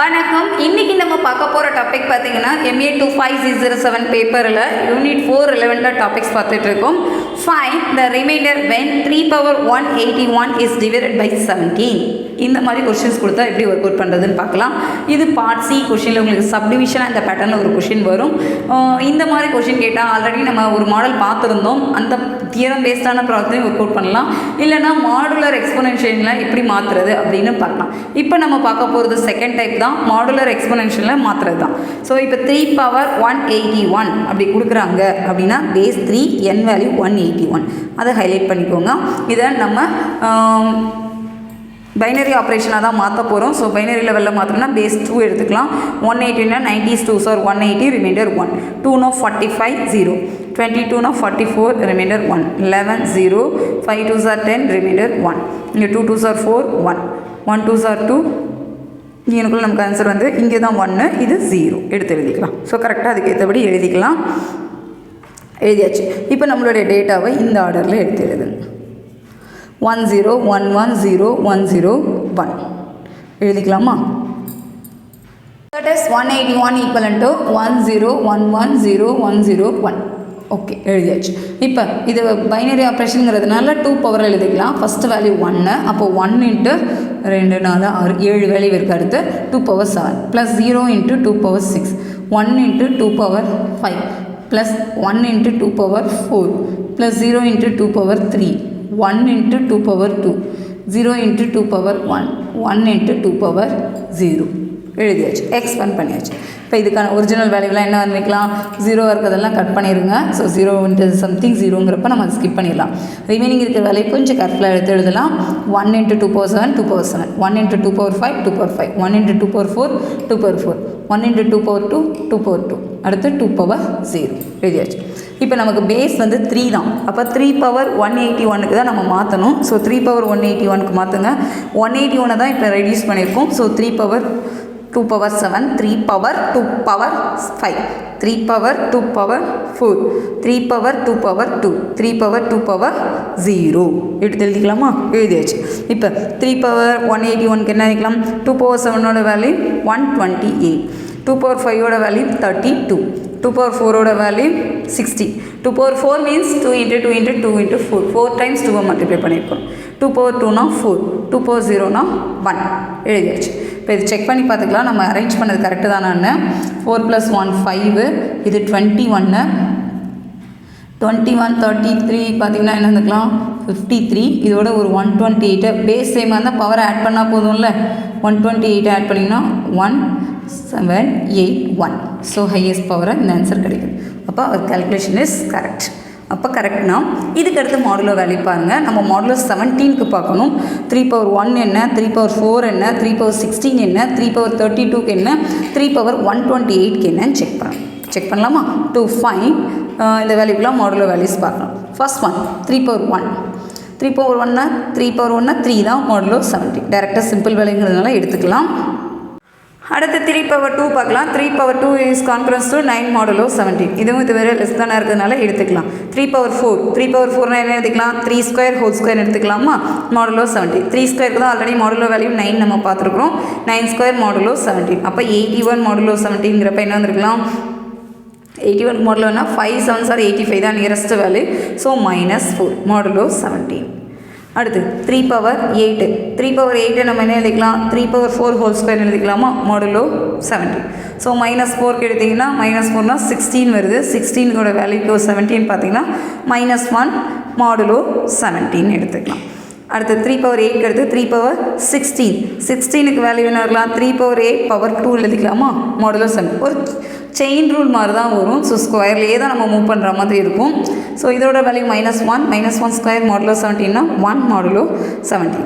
வணக்கம். இன்னைக்கு நம்ம பார்க்க போகிற டாபிக் பார்த்தீங்கன்னா MA25C07 பேப்பரில் யூனிட் 4 ரிலவெண்ட்டாக டாபிக்ஸ் பார்த்துட்டு இருக்கோம். Find the remainder when 3/181 is divided by 17. இந்த மாதிரி கொஷின்ஸ் கொடுத்தா எப்படி ஒர்க் அவுட் பண்ணுறதுன்னு பார்க்கலாம். இது பார்ட் சி கொஷினில் உங்களுக்கு சப்டிவிஷனாக இந்த பேட்டர்னில் ஒரு கொஷின் வரும். இந்த மாதிரி கொஷின் கேட்டால் ஆல்ரெடி நம்ம ஒரு மாடல் பார்த்துருந்தோம், அந்த தியரம் பேஸ்டான ப்ராப்ளத்தையும் ஒர்க் அவுட் பண்ணலாம். இல்லைனா மாடுலர் எக்ஸ்பொனென்ஷியலில் எப்படி மாற்றுறது அப்படின்னு பார்க்கலாம். இப்போ நம்ம பார்க்க போகிறது செகண்ட் டைப் தான், மாடுலர் எக்ஸ்பொனென்ஷியலில் மாற்றுறது தான். ஸோ இப்போ 3/181 அப்படி கொடுக்குறாங்க அப்படின்னா பேஸ் 3 n வேல்யூ 181 அதை ஹைலைட் பண்ணிக்கோங்க. இதை நம்ம பைனரி ஆப்ரேஷனாக தான் மாற்ற போகிறோம். ஸோ பைனரி லெவலில் மாற்றணும்னா பேஸ் 2 எடுத்துக்கலாம். 180னா 90 2 சார் 180 ரிமைண்டர் 1, 2 45 0, 22 44 ரிமைண்டர் 1, 11 0, 5 2 சார் 10 ரிமைண்டர் 1, இங்கே 2 2 சார் 4 1, 1 2 சார் 2, எனக்குள்ள நமக்கு ஆன்சர் வந்து இங்கே தான் 1, இது 0 எடுத்து எழுதிக்கலாம். ஸோ கரெக்டாக அதுக்கு ஏற்றபடி எழுதிக்கலாம். எழுதியாச்சு. இப்போ நம்மளுடைய டேட்டாவை இந்த ஆர்டரில் எடுத்து எழுதுங்க. 1 0 1 1 0 1 0 1 எழுதிக்கலாமா? That is 181 equivalent to 1 0 1 1 0 1 0 1. Okay, எழுதியாச்சு. இப்போ இது பைனரி ஆப்ரேஷனுங்கிறதுனால 2 பவர் எழுதிக்கலாம். ஃபஸ்ட்டு வேல்யூ 1, அப்போ 1 இன்ட்டு 2 4 6 7 வேல்யூ இருக்குது. அடுத்து 2 power 7 plus 0 into 2 power 6, 1 into 2 power 5 plus 1 into 2 power 4 plus 0 into 2 power 3, 1 into 2 power 2, 0 into 2 power 1, 1 into 2 power 0 எழுதியாச்சு. எக்ஸ்பேண்ட் பண்ணியாச்சு. இப்போ இதுக்கான ஒரிஜினல் வேல்யூலாம் என்ன பண்ணிக்கலாம்? 0 இருக்கிறதெல்லாம் கட் பண்ணிடுங்க. ஸோ 0 into சம்திங் 0ங்கிறப்ப நம்ம அதை ஸ்கிப் பண்ணிடலாம். ரிமைனிங் இருக்கிற வேல்யூ கொஞ்சம் கேர்ஃபுல்லாக எடுத்து எழுதலாம். 1 into 2 power 7 2 power 7, 1 into 2 power 5 2 power 5, 1 into 2 power 4 2 power 4, 1 into 2 power 2 2 power 2, அடுத்து 2 power 0 எழுதியாச்சு. இப்போ நமக்கு பேஸ் வந்து 3 தான். அப்போ 3/181க்கு தான் நம்ம மாற்றணும். ஸோ 3/181க்கு மாற்றுங்க. 181 தான் இப்போ ரெடியூஸ் பண்ணியிருக்கோம். So 3/2 power 7, 3/2 power 5, 3/2 power 4, 3/2 power 2, 3/2 power 0 எடுத்து எழுதிக்கலாமா? எழுதியாச்சு. இப்போ 3/181க்கு என்ன எழுதிக்கலாம்? 2 power 7ஓட வேல்யூ 128, 2 power 5ஓட வேல்யூ 32, 2 power 4ஓட value 60. 2 power 4 means 2 into 2 into 2 into 4, 4 times 2 multiply பண்ணியிருக்கோம். 2 power 2னா 4, 2 power 0னா 1 எழுதியாச்சு. இப்போ இது செக் பண்ணி பார்த்துக்கலாம் நம்ம அரேஞ்ச் பண்ணது கரெக்டு தானான்னு. 4 + 1 5, இது 21, 21 33 பார்த்திங்கன்னா என்ன இருந்துக்கலாம் 53, இதோட ஒரு 128 பேஸ் சேமாக இருந்தால் பவர் ஆட் பண்ணால் போதும்ல. 128 ஆட் பண்ணிங்கன்னா 1781. ஸோ ஹையஸ்ட் பவரை இந்த ஆன்சர் கிடைக்கும். அப்போ அவர் கேல்குலேஷன் இஸ் கரெக்ட். அப்போ கரெக்ட்னா இதுக்கு அடுத்து மாடுலர் வேல்யூ பாருங்கள். நம்ம மாடுலர் 17க்கு பார்க்கணும். 3/1 என்ன, 3/4 என்ன, 3/16 என்ன, 3/32க்கு என்ன, 3/128க்கு என்னன்னு செக் பண்ணலாமா? டு ஃபைண்ட் இந்த வேல்யூக்கெலாம் மாடுலர் வேல்யூஸ் பார்க்கலாம். ஃபர்ஸ்ட் ஒன் 3/1, 3/1னா 3 தான் மாடுலர் 17. டேரெக்டாக சிம்பிள் வேல்யூங்கிறதுனால எடுத்துக்கலாம். அடுத்து 3/2 பார்க்கலாம். 3/2 இஸ் கான்ஃபரன்ஸ் டு 9 மாடுலோ 17. இதுவும் இது வேறு லெஸ் தானாக இருக்கிறதுனால எடுத்துக்கலாம். 3/4 என்ன எடுத்துக்கலாம்? 3² ஹோல் ஸ்கொயர் எடுத்துக்கலாமா? மாடுலோ 17. 3² தான் ஆல்ரெடி மாடுலோ வேல்யூ 9 நம்ம பார்த்துருக்குறோம். 9² மாடுலோ 17. அப்போ 81 மாடுலோ 17ங்கிறப்ப என்ன வந்திருக்கலாம்? 81 மாடுலோனா 5 7 are 85 தான் நியரஸ்ட் வேல்யூ. So -4 modulo 17. அடுத்து 3/8. 3/8 நம்ம என்ன எழுதிக்கலாம்? 3/4 ஹோல் ஸ்கொயர் எழுதிக்கலாமா? மாடுலோ 17. ஸோ -4க்கு எடுத்திங்கன்னா -4னா 16 வருது. 16க்கோட வேல்யூக்கு 17 பார்த்திங்கன்னா -1 மாடுலோ 17 எடுத்துக்கலாம். அடுத்து 3/8க்கு அடுத்து 3/16. 16க்கு வேல்யூ என்ன வரலாம்? 3/8 பவர் 2 எழுதிக்கலாமா? மாடுலோ 7. ஒரு செயின் ரூல் மாதிரி தான் வரும். ஸோ ஸ்கொயர்லேயே தான் நம்ம மூவ் பண்ணுற மாதிரி இருக்கும். ஸோ இதோட வேல்யூ -1 ஸ்கொயர் மாடுலோ 17னா 1 மாடுலோ 17.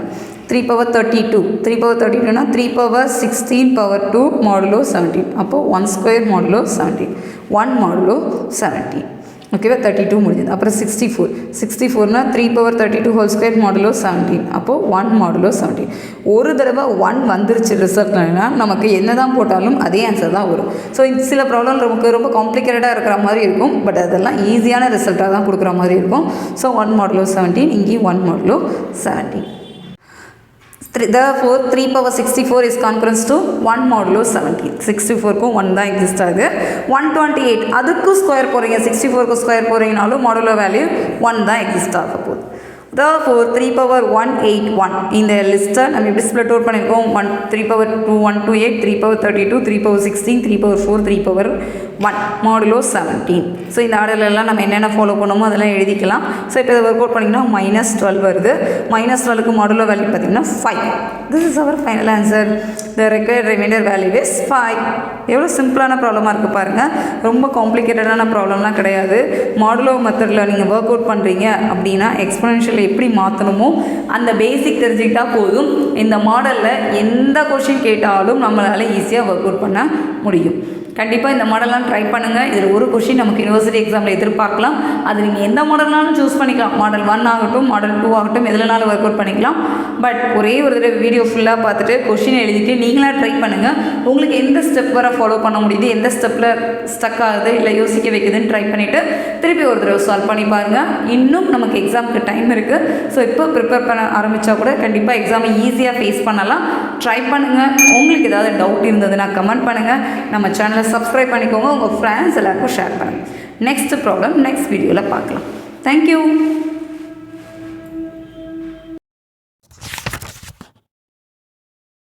3/32. 3/32னா 3/16/2 மாடுலோ 17. அப்போது 1 ஸ்கொயர் மாடுலோ 17, 1 மாடுலோ 17. ஓகேவா? 32 முடிஞ்சது. அப்புறம் 64னா 3/32 ஹோல் ஸ்கொயர் மாடுலோ 17. அப்போது 1 மாடுலோ 17. ஒரு தடவை 1 வந்துருச்சு ரிசல்ட்னா நமக்கு என்ன தான் போட்டாலும் அதே ஆன்சர் தான் வரும். ஸோ சில ப்ராப்ளம் நமக்கு ரொம்ப காம்ப்ளிகேட்டடாக இருக்கிற மாதிரி இருக்கும். பட் அதெல்லாம் ஈஸியான ரிசல்ட்டாக தான் கொடுக்குற மாதிரி இருக்கும். ஸோ 1 மாடுலோ 17, இங்கேயும் 1 modulo 17. Therefore 3 power 64 is concurrent to 1 modulo 17. 64 க்கு 1 தான் எக்ஸிஸ்ட் ஆகுது. 128 அதுக்கு ஸ்கொயர் போகிறீங்க, 64 க்கு ஸ்கொயர் போகிறீங்கனாலும் மாடுலோ வேல்யூ 1 தான் எக்ஸிஸ்ட் ஆக போகுது. Therefore 3 power 181 இந்த லிஸ்ட்டை நம்ம எப்படி ஸ்ப்ளிட் அவுட் பண்ணியிருக்கோம். 3 power 2 128, 3 power 32, 3 power 16, 3 power 4, 3 power 1 modulo 17. So இந்த ஆர்டர்லாம் நம்ம என்னென்ன ஃபாலோ பண்ணுமோ அதெல்லாம் எழுதிக்கலாம். ஸோ இப்போ இதை ஒர்க் அவுட் பண்ணிங்கன்னா -12 வருது. -12க்கு மாடுலோ வேல்யூ பார்த்தீங்கன்னா 5. This is our final answer. The required remainder value is 5. எவ்வளோ சிம்பிளான ப்ராப்ளமாக இருக்குது பாருங்கள். ரொம்ப காம்ப்ளிகேட்டடான ப்ராப்ளம்லாம் கிடையாது. மாடுலோ மெத்தடில் நீங்கள் ஒர்க் அவுட் பண்ணுறீங்க அப்படின்னா எக்ஸ்பொனென்ஷியல் எப்படி மாற்றணுமோ அந்த பேசிக் தெரிஞ்சுக்கிட்டால் போதும். இந்த மாடலில் எந்த கொஷின் கேட்டாலும் நம்மளால் ஈஸியாக ஒர்க் அவுட் பண்ண முடியும். கண்டிப்பாக இந்த மாடல்லாம் ட்ரை பண்ணுங்கள். இதில் ஒரு கொஷின் நமக்கு யூனிவர்சிட்டி எக்ஸாமில் எதிர்பார்க்கலாம். அது நீங்கள் எந்த மாடல்னாலும் சூஸ் பண்ணிக்கலாம். மாடல் 1 ஆகட்டும், மாடல் 2 ஆகட்டும், எதுலனாலும் ஒர்க் அவுட் பண்ணிக்கலாம். பட் ஒரே ஒரு தடவை வீடியோ ஃபுல்லாக பார்த்துட்டு கொஷின் எழுதிட்டு நீங்களாக ட்ரை பண்ணுங்கள். உங்களுக்கு எந்த ஸ்டெப் வர ஃபாலோ பண்ண முடியுது, எந்த ஸ்டெப்பில் ஸ்டக் ஆகுது இல்லை யோசிக்க வைக்குதுன்னு ட்ரை பண்ணிவிட்டு திருப்பி ஒரு தடவை சால்வ் பண்ணி பாருங்கள். இன்னும் நமக்கு எக்ஸாமுக்கு டைம் இருக்குது. ஸோ இப்போ ப்ரிப்பேர் பண்ண ஆரம்பித்தா கூட கண்டிப்பாக எக்ஸாமை ஈஸியாக ஃபேஸ் பண்ணலாம். ட்ரை பண்ணுங்கள். உங்களுக்கு ஏதாவது டவுட் இருந்ததுன்னா கமெண்ட் பண்ணுங்கள். நம்ம சேனலை சப்ஸ்கிரைப் பண்ணிக்கோங்க. உங்கள் ஃப்ரெண்ட்ஸ் எல்லாருக்கும் ஷேர் பண்ணுங்கள். நெக்ஸ்ட் ப்ராப்ளம் நெக்ஸ்ட் வீடியோவில் பார்க்கலாம். தேங்க்யூ.